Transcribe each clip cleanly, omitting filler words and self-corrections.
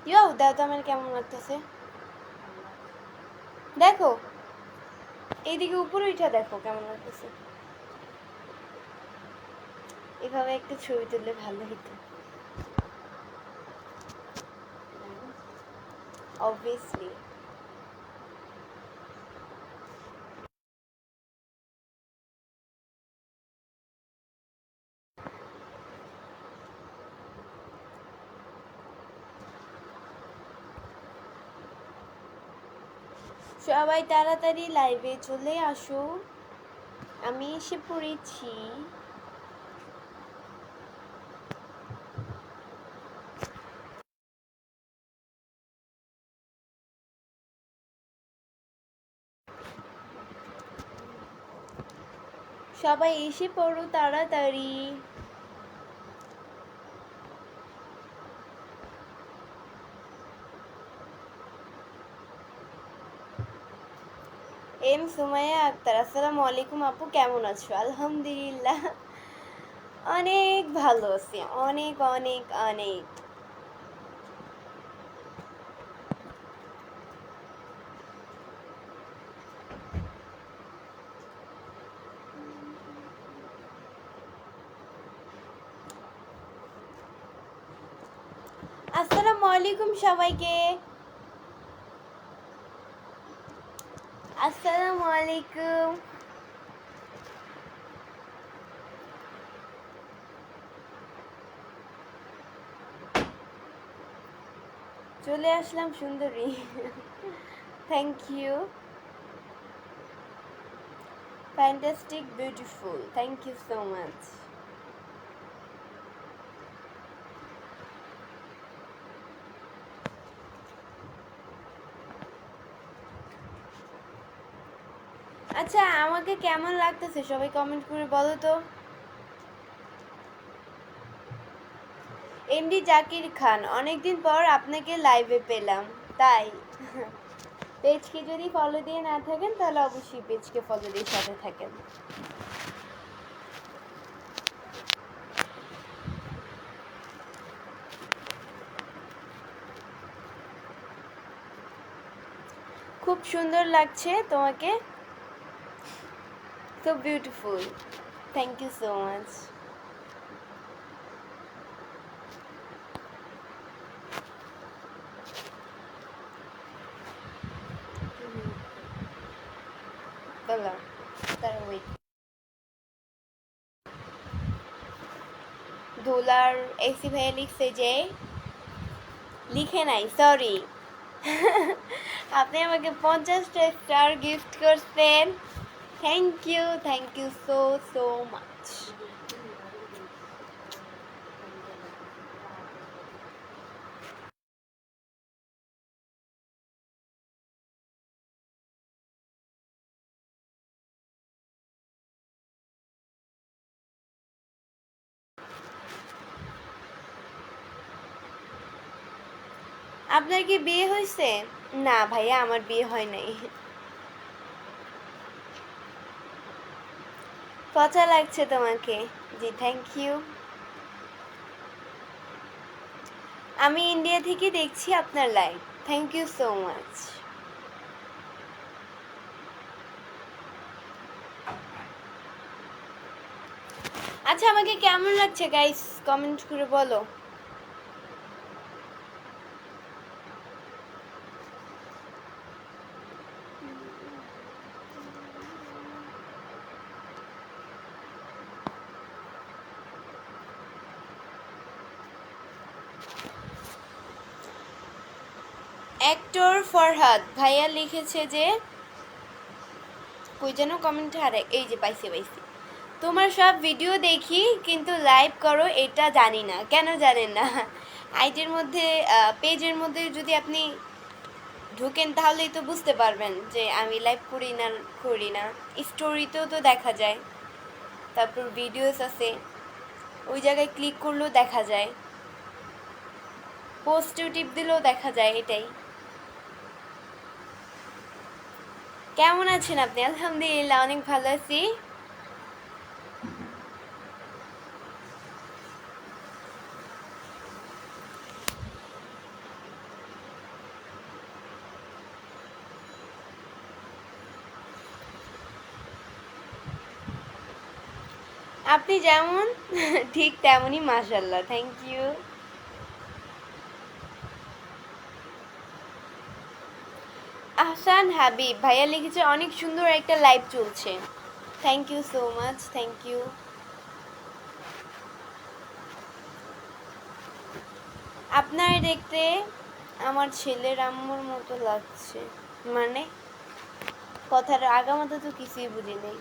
ইয়াও দাও তো আমার কেমন লাগতেছে দেখো এইদিকে উপরে উঠা দেখো কেমন লাগতেছে এভাবে একটা ছবি তুললে ভালো হতো অবভিয়াসলি সবাই তাড়াতাড়ি লাইভে চলে আসো আমি এসে পড়েছি সবাই এসে পড়ো তাড়াতাড়ি এম সুমাইয়া আক্তার আসসালামু আলাইকুম আপু কেমন আছো আলহামদুলিল্লাহ অনেক ভালো আছি অনেক অনেক অনেক আসসালামু আলাইকুম সবাইকে আসসালামু আলাইকুম চলে আসলাম সুন্দরী thank you fantastic beautiful thank you so much আচ্ছা আমাকে কেমন লাগতেছে সবাই কমেন্ট করে বলো তো এমডি জাকির খান অনেকদিন পর আপনাকে লাইভে পেলাম তাই পেজকে যদি ফলো দিয়ে না থাকেন তাহলে অবশ্যই পেজকে ফলো দিয়ে সাথে থাকেন খুব সুন্দর লাগছে তোমাকে so beautiful thank you so much বলো তারা ওয়েট দোলার এসি ভাইয়া লিখছে যে লিখে নাই সরি আপনি আমাকে 50টা স্টার গিফট করছেন thank you so so much আপনার কি বিয়ে হয়েছে না ভাইয়া আমার বিয়ে হয় নাই পচা লাগছে তোমাকে জি থ্যাংক ইউ আমি ইন্ডিয়া থেকে দেখছি আপনার live thank you so much আচ্ছা আমাকে কেমন লাগছে গাইস কমেন্ট করে বলো অ্যাক্টর ফরহাদ ভাইয়া লিখেছে যে কই যেন কমেন্টে আরে এই যে পাইছি তোমার সব ভিডিও দেখি কিন্তু লাইভ করো এটা জানি না কেন জানেন না আইডির মধ্যে পেজের মধ্যে যদি আপনি ঢুকেন তাহলেই তো বুঝতে পারবেন যে আমি লাইভ করি না স্টোরিতেও তো দেখা যায় তারপর ভিডিওস আছে ওই জায়গায় ক্লিক করলেও দেখা যায় পোস্টেও টিপ দিলেও দেখা যায় এটাই কেমন আছেন আপনি আলহামদুলিল্লাহ অনেক ভালো আছি আপনি যেমন ঠিক তেমনই, মাশাল্লাহ, থ্যাংক ইউ। আহসান হাবিব ভাইয়া লিখেছে অনেক সুন্দর একটা লাইভ চলছে। Thank you so much, thank you. আপনার দেখতে আমার ছেলের আম্মুর মতো লাগছে, মানে কথার আগামাথা তো কিছুই বুঝি নেই।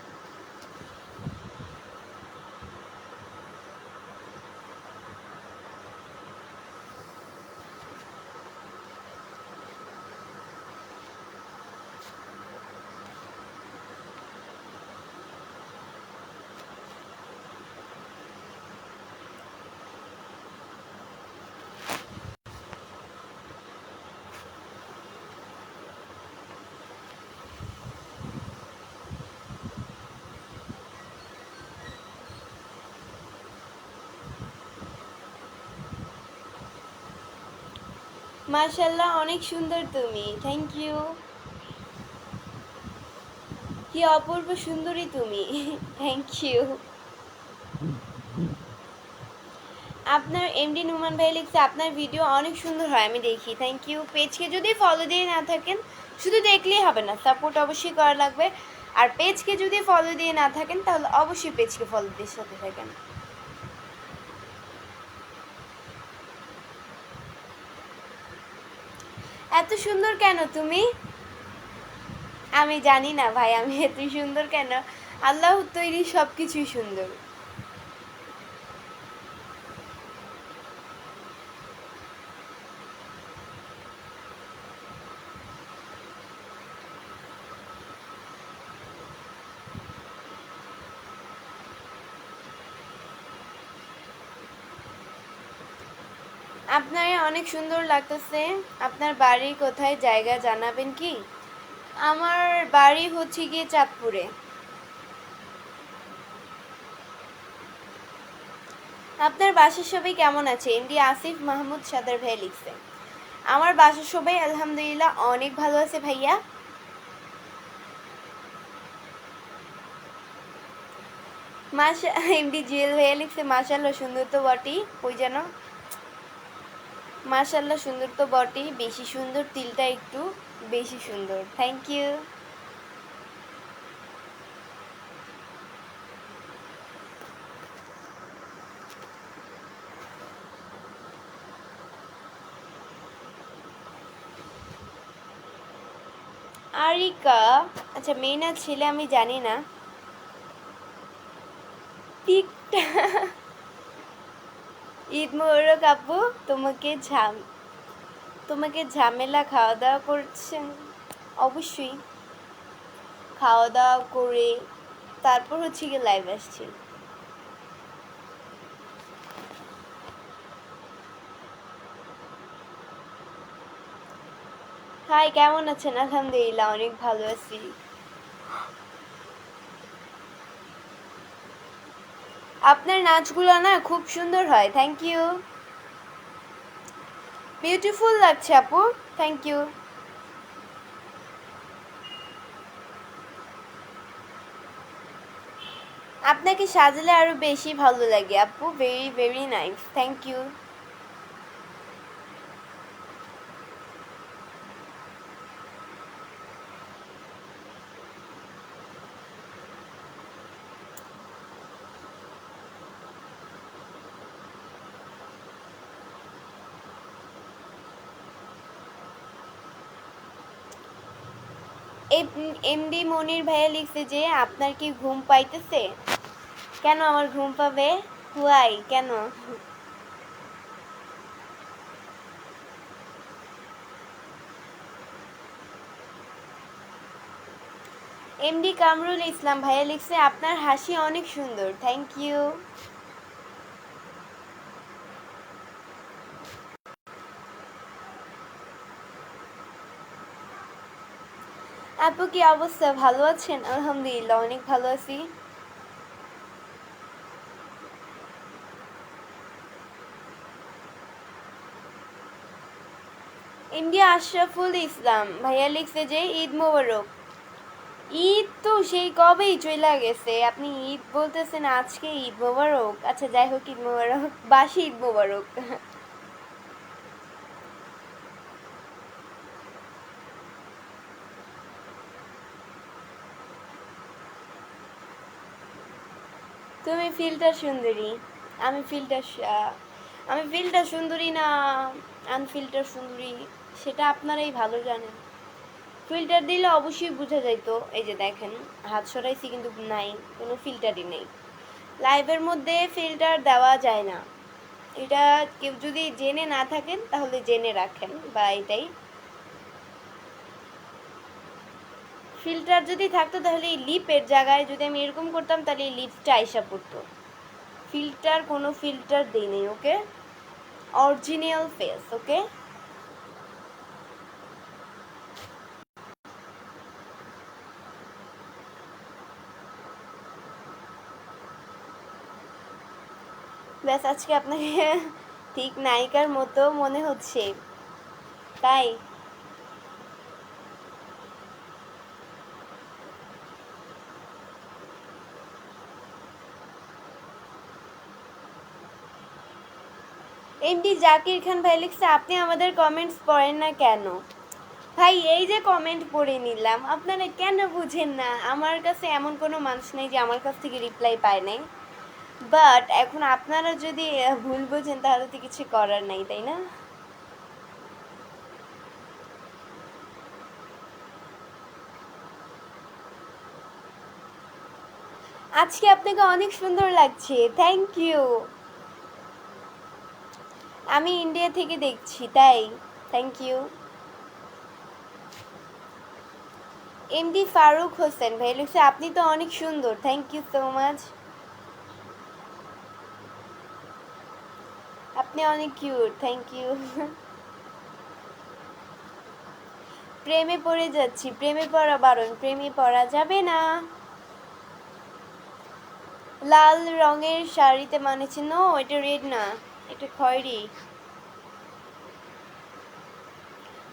মাশাল্লাহ, অনেক সুন্দর তুমি, থ্যাংক ইউ। কি অপূর্ব সুন্দরী তুমি, থ্যাংক ইউ। আপনার এমডি নুমান ভাই লিখছে আপনার ভিডিও অনেক সুন্দর হয়, আমি দেখি, থ্যাংক ইউ। পেজকে যদি ফলো দিয়ে না থাকেন, শুধু দেখলেই হবে না, সাপোর্ট অবশ্যই করা লাগবে। আর পেজকে যদি ফলো দিয়ে না থাকেন তাহলে অবশ্যই পেজকে ফলো দিয়ে সাথে থাকেন। এত সুন্দর কেন তুমি? আমি জানি না ভাই, আমি এত সুন্দর কেন, আল্লাহর তৈরি সব কিছুই সুন্দর। আপনার অনেক সুন্দর লাগতেছে। আপনার বাড়ি কোথায়, জায়গা জানাবেন কি? আমার বাড়ি হচ্ছে গিয়ে চাঁদপুরে। আপনার বাসার সবাই কেমন আছে? এমডি আসিফ মাহমুদ সাদার ভাই লিখছে আমার বাসার সবাই আলহামদুলিল্লাহ অনেক ভালো আছে ভাইয়া। মাশা এমডি জুয়েল ভাইয়া লিখছে মাশাল্লাহ সুন্দর তো বটেই, ওই যেন মাশাল্লাহ সুন্দর তো বটেই, বেশি সুন্দর, তিলটা একটু বেশি সুন্দর, থ্যাংক ইউ। আরিকা, আচ্ছা মেয়ে না ছেলে আমি জানি না। টিকটা ঈদ মোবারক আপু। তোমাকে তোমাকে ঝামেলা খাওয়া দাওয়া করছেন? অবশ্যই খাওয়া দাওয়া করে তারপর হচ্ছে গিয়ে লাইভ আসছি। হাই, কেমন আছেন? আলহামদুলিল্লাহ অনেক ভালো আছি। আপনার নাচগুলো না খুব সুন্দর হয়, থ্যাংক ইউ। বিউটিফুল লাগছে আপু, থ্যাংক ইউ। আপনাকে সাজলে আরো বেশি ভালো লাগে আপু, very very nice, thank you. MD Monir ভাইয়া লিখছে যে আপনার কি ঘুম পাইতেছে? কেন আমার ঘুম পাবে? হুয়াই, কেন? এমডি কামরুল ইসলাম ভাইয়া লিখছে আপনার হাসি অনেক সুন্দর, থ্যাংক ইউ। আপু কি অবস্থা, ভালো আছেন? আলহামদুলিল্লাহ অনেক ভালো আছি। ইন্ডিয়া আশরাফুল ইসলাম ভাইয়া লিখছে যে ঈদ মোবারক। ঈদ তো সেই কবেই চইলা গেছে, আপনি ঈদ বলতেছেন আজকে ঈদ মোবারক। আচ্ছা যাই হোক, ঈদ মোবারক, বাসি ঈদ মোবারক। তুমি ফিল্টার সুন্দরী, আমি ফিল্টার আমি ফিল্টার সুন্দরী না আনফিল্টার সুন্দরী, সেটা আপনারাই ভালো জানেন। ফিল্টার দিলে অবশ্যই বোঝা যাইতো। এই যে দেখেন, হাত সরাইছি কিন্তু নাই, কোনো ফিল্টারই নেই। লাইভের মধ্যে ফিল্টার দেওয়া যায় না, এটা কেউ যদি জেনে না থাকেন তাহলে জেনে রাখেন, বা এটাই। ফিল্টার যদি থাকতো তাহলে এই লিপের জায়গায় যদি আমি এরকম করতাম তাহলে এই লিপটা আইসা পড়তো। ফিল্টার, কোনো ফিল্টার দেই নেই, ওকে? অরিজিনাল ফেস, ওকে? ব্যাস, আজকে আপনাকে ঠিক নায়িকার মতো মনে হচ্ছে, তাই? এমডি জাকির খান ভাই লিখছে, আপনি আমাদের কমেন্টস পড়েন না কেন? ভাই এই যে কমেন্ট পড়ে নিলাম, আপনারা কেন বুঝেন না? আমার কাছে এমন কোনো মানুষ নেই যে আমার কাছ থেকে রিপ্লাই পায় নাই। বাট এখন আপনারা যদি ভুল বোঝেন তাহলে তো কিছু করার নাই, তাই না? আজকে আপনাকে অনেক সুন্দর লাগছে, থ্যাংক ইউ। আমি ইন্ডিয়া থেকে দেখছি, তাই? Thank you. MD Faruk Hossain ভাই লিখছে, আপনি তো অনেক সুন্দর, থ্যাংক ইউ সো মাচ। আপনি অনেক কিউট, থ্যাংক ইউ। প্রেমে পড়ে যাচ্ছি, প্রেমে পড়া বারণ, প্রেমে পড়া যাবে না। লাল রঙের শাড়িতে মানেছে, নো এটা রেড না, এটা খয়েরি,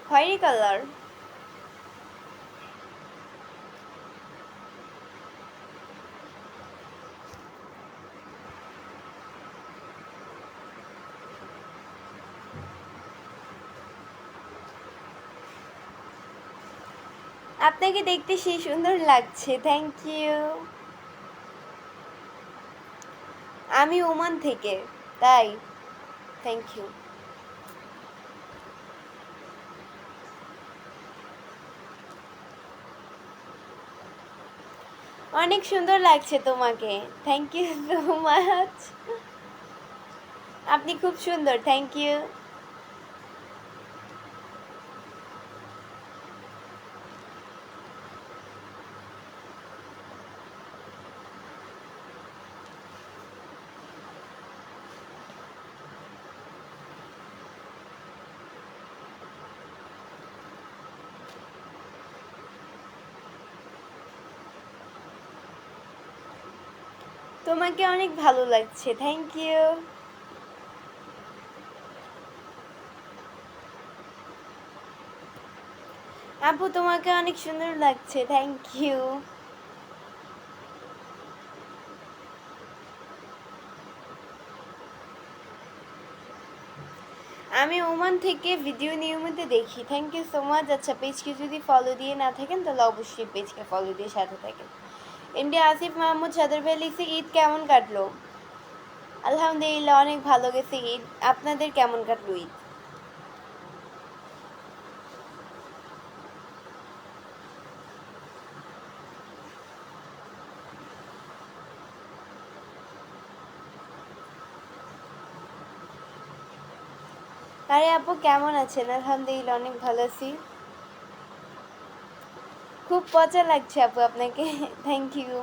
খয়েরি কালার। আপনাকে দেখতে সেই সুন্দর লাগছে, থ্যাংক ইউ। আমি ওমান থেকে, তাই? Thank you. অনেক সুন্দর লাগছে তোমাকে, থ্যাংক ইউ সো মাচ। আপনি খুব সুন্দর, থ্যাংক ইউ। তোমাকে অনেক ভালো লাগছে, থ্যাংক ইউ। আপু তোমাকে অনেক সুন্দর লাগছে, থ্যাংক ইউ। আমি ওমান থেকে ভিডিও নিয়মিত দেখি, থ্যাংক ইউ সো মাচ। আচ্ছা, পেজকে যদি ফলো দিয়ে না থাকেন তাহলে অবশ্যই পেজকে ফলো দিয়ে সাথে থাকেন। ইন্ডিয়া আসিফ মাহমুদ সাদর ভাই লিখছে, ঈদ কেমন কাটলো? আলহামদুলিল্লাহ, অনেক ভালো গেছে ঈদ। আপনাদের কেমন কাটলো ঈদ? আরে আপু কেমন আছেন? আলহামদুলিল্লাহ, অনেক ভালো আছি। খুব পচা লাগছে আপু আপনাকে, থ্যাংক ইউ।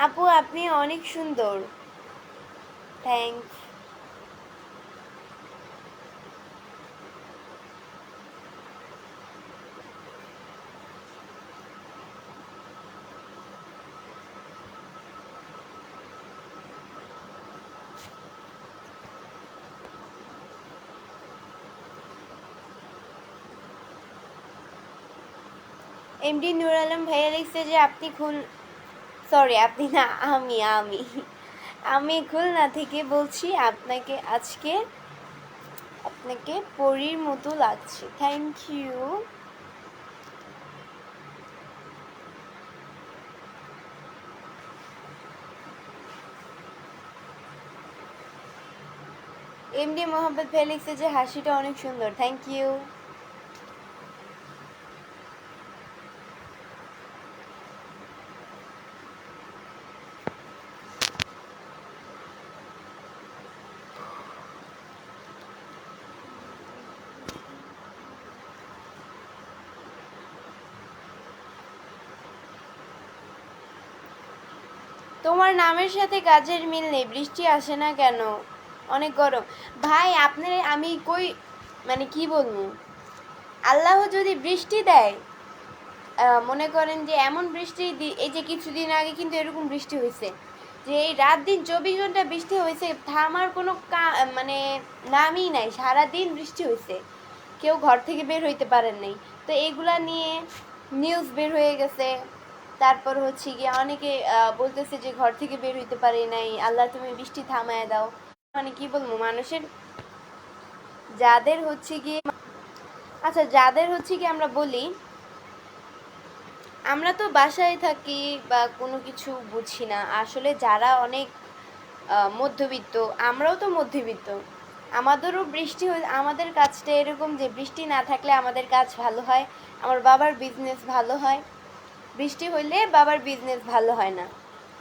আপু আপনি অনেক সুন্দর, থ্যাংকস। এমডি নূর আলম ভাইয়া লিখছে যে আপনি সরি আপনি না, আমি খুলনা থেকে বলছি, আপনাকে পরীর মতো লাগছে। Thank you. এমডি মোহাম্মদ ভাই লিখছে যে হাসিটা অনেক সুন্দর। Thank you. তোমার নামের সাথে কাজের মিল নেই, বৃষ্টি আসে না কেন? অনেক গরম। ভাই আপনার আমি কই, মানে কি বলবো, আল্লাহ যদি বৃষ্টি দেয়, মনে করেন যে এমন বৃষ্টি, এই যে কিছুদিন আগে কিন্তু এরকম বৃষ্টি হয়েছে যে এই রাত দিন 24 ঘন্টা বৃষ্টি হয়েছে, থামার কোনো মানে নামই নাই, সারাদিন বৃষ্টি হয়েছে, কেউ ঘর থেকে বের হইতে পারেন নাই। তো এইগুলা নিয়ে নিউজ বের হয়ে গেছে। তারপর হচ্ছে গিয়ে অনেকে বলতেছে যে ঘর থেকে বের হইতে পারি নাই, আল্লাহ তুমি বৃষ্টি থামায় দাও। মানে কি বলবো, মানুষের যাদের হচ্ছে গিয়ে, আচ্ছা যাদের হচ্ছে গিয়ে আমরা বলি, আমরা তো বাসায় থাকি বা কোনো কিছু বুঝি না আসলে, যারা অনেক মধ্যবিত্ত, আমরাও তো মধ্যবিত্ত, আমাদেরও বৃষ্টি আমাদের কাজটা এরকম যে বৃষ্টি না থাকলে আমাদের কাজ ভালো হয়, আমার বাবার বিজনেস ভালো হয়, বৃষ্টি হইলে বাবার বিজনেস ভালো হয় না।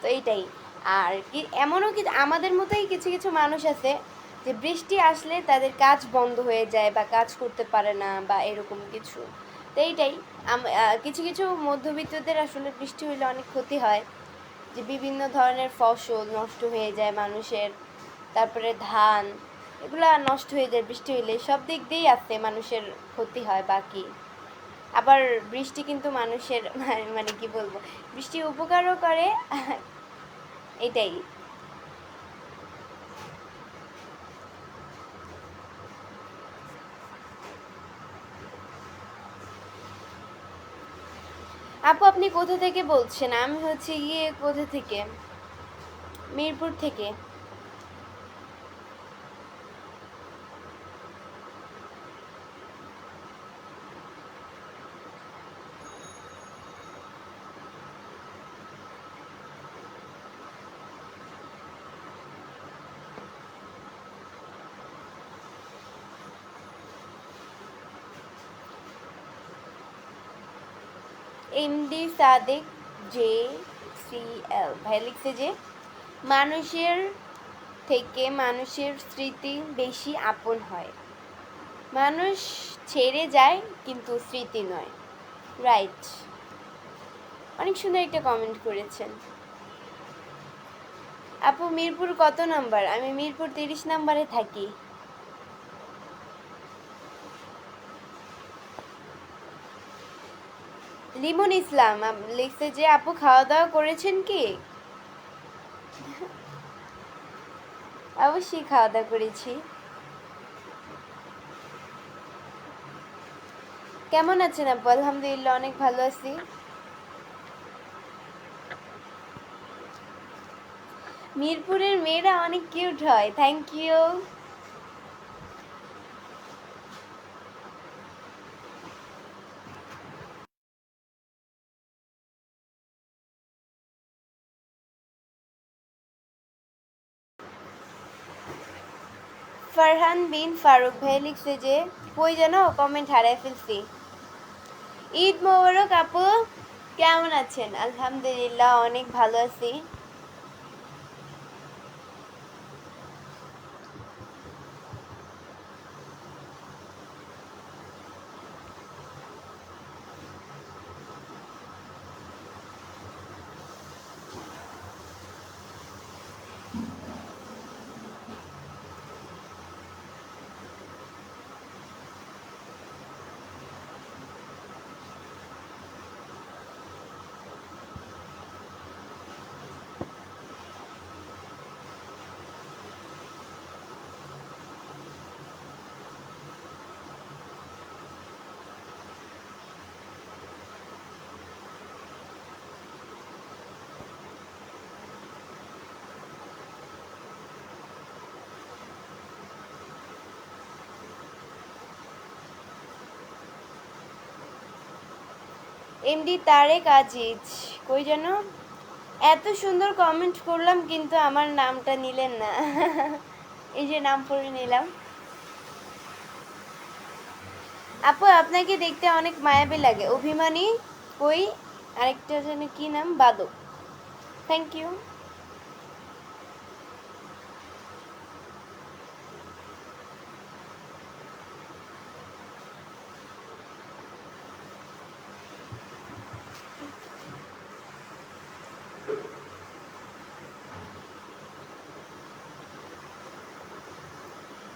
তো এইটাই। আর কি এমনও কি আমাদের মতোই কিছু কিছু মানুষ আছে যে বৃষ্টি আসলে তাদের কাজ বন্ধ হয়ে যায় বা কাজ করতে পারে না বা এরকম কিছু। তো এইটাই, কিছু কিছু মধ্যবিত্তদের আসলে বৃষ্টি হইলে অনেক ক্ষতি হয়, যে বিভিন্ন ধরনের ফসল নষ্ট হয়ে যায় মানুষের, তারপরে ধান, এগুলা নষ্ট হয়ে যায় বৃষ্টি হইলে, সব দিক দিয়েই আছে মানুষের ক্ষতি হয়। বাকি আবার বৃষ্টি কিন্তু মানুষের মানে কি বলবো, বৃষ্টি উপকারও করে। এটাই। আপু আপনি কোথা থেকে বলছেন? আমি হচ্ছে গিয়ে কোথা থেকে, মিরপুর থেকে। MD Sadek J C L ভাই লিখছে যে মানুষের থেকে মানুষের স্মৃতি বেশি আপন হয়, মানুষ ছেড়ে যায় কিন্তু স্মৃতি নয়। রাইট। অনেক সুন্দর একটা কমেন্ট করেছেন। আপু মিরপুর কত নাম্বার? আমি মিরপুর 30 নাম্বারে থাকি। লিমন ইসলাম লিখছে যে আপু খাওয়া দাওয়া করেছেন কি? অবশ্যই খাওয়া দাওয়া করেছি। কেমন আছেন আপু? আলহামদুলিল্লাহ অনেক ভালো আছি। মিরপুরের মেয়েরা অনেক কিউট হয়। Thank you. ফারহান বিন ফারুক ভাই লিখছে যে কই যেন কমেন্ট হারাই ফেলছি। ঈদ মোবারক আপু, কেমন আছেন? আলহামদুলিল্লাহ অনেক ভালো আছি। এমডি তারেক আজিজ, কই যেন? এত সুন্দর কমেন্ট করলাম কিন্তু আমার নামটা নিলেন না। এই যে নাম পড়ে নিলাম। আপু আপনাকে দেখতে অনেক মায়াবী লাগে। অভিমানী কই, আরেকটা যেন কি নাম, বাদক। Thank you.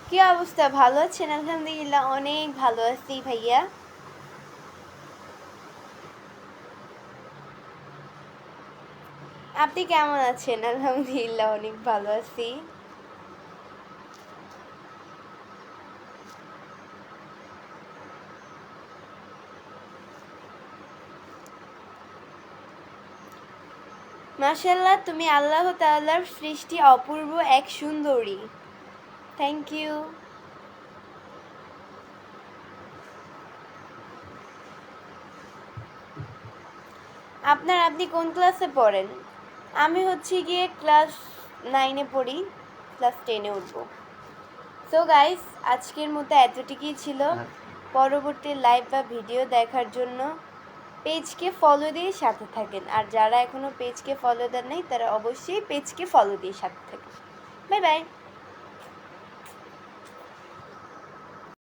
কি অবস্থা, ভালো আছেন? আলহামদুলিল্লাহ অনেক ভালো আছি ভাইয়া। আপনি কেমন আছেন? আলহামদুলিল্লাহ অনেক ভালো আছি। মাশাআল্লাহ, তুমি আল্লাহ তাআলার সৃষ্টি, অপূর্ব এক সুন্দরী। Thank you. আপনি কোন ক্লাসে পড়েন? আমি হচ্ছে গিয়ে ক্লাস 9-এ পড়ি, ক্লাস 10-এ উঠবো। সো গাইস, আজকের মতো এতটুকুই ছিল। পরবর্তী লাইভ বা ভিডিও দেখার জন্য পেজকে ফলো দিয়ে সাথে থাকেন, আর যারা এখনও পেজকে ফলো দেন নাই তারা অবশ্যই পেজকে ফলো দিয়ে সাথে থাকেন। Bye bye.